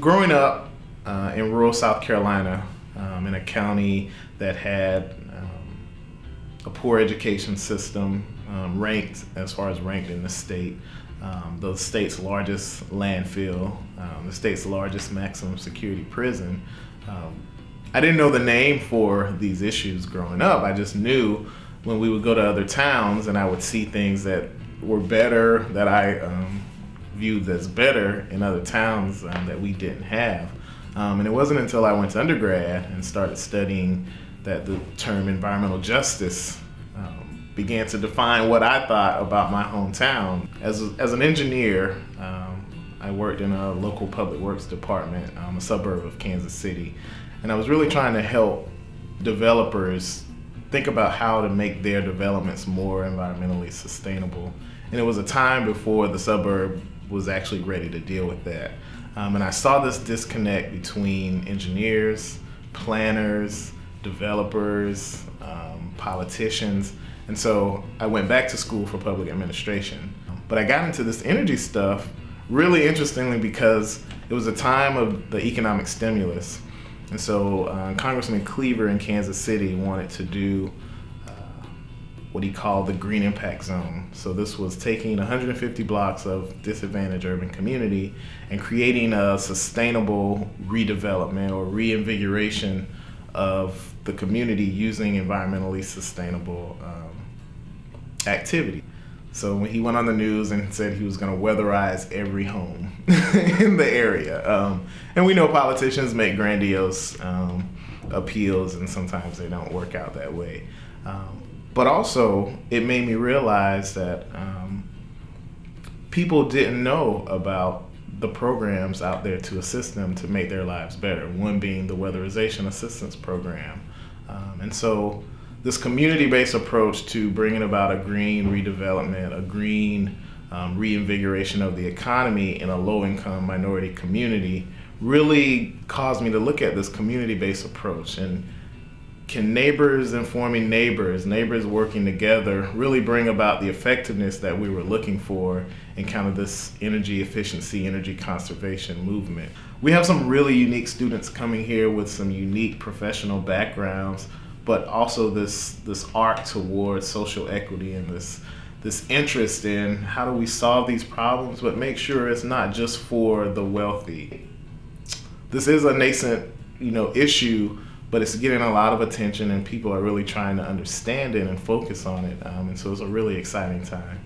Growing up in rural South Carolina, in a county that had a poor education system, ranked in the state, the state's largest landfill, the state's largest maximum security prison. I didn't know the name for these issues growing up. I just knew when we would go to other towns and I would see things that were better, that I viewed as better in other towns that we didn't have. And it wasn't until I went to undergrad and started studying that the term environmental justice began to define what I thought about my hometown. As an engineer, I worked in a local public works department, a suburb of Kansas City, and I was really trying to help developers think about how to make their developments more environmentally sustainable. And it was a time before the suburb was actually ready to deal with that. And I saw this disconnect between engineers, planners, developers, politicians. And so I went back to school for public administration. But I got into this energy stuff really interestingly because it was a time of the economic stimulus. And so Congressman Cleaver in Kansas City wanted to do what he called the Green Impact Zone. So this was taking 150 blocks of disadvantaged urban community and creating a sustainable redevelopment or reinvigoration of the community using environmentally sustainable activity. So when he went on the news and said he was going to weatherize every home in the area. And we know politicians make grandiose appeals and sometimes they don't work out that way. But also, it made me realize that people didn't know about the programs out there to assist them to make their lives better, one being the Weatherization Assistance Program. And so this community-based approach to bringing about a green redevelopment, a green reinvigoration of the economy in a low-income minority community really caused me to look at this community-based approach. And can neighbors informing neighbors working together really bring about the effectiveness that we were looking for in kind of this energy efficiency, energy conservation movement? We have some really unique students coming here with some unique professional backgrounds, but also this arc towards social equity and this interest in how do we solve these problems, but make sure it's not just for the wealthy. This is a nascent, issue, but it's getting a lot of attention and people are really trying to understand it and focus on it. And so it's a really exciting time.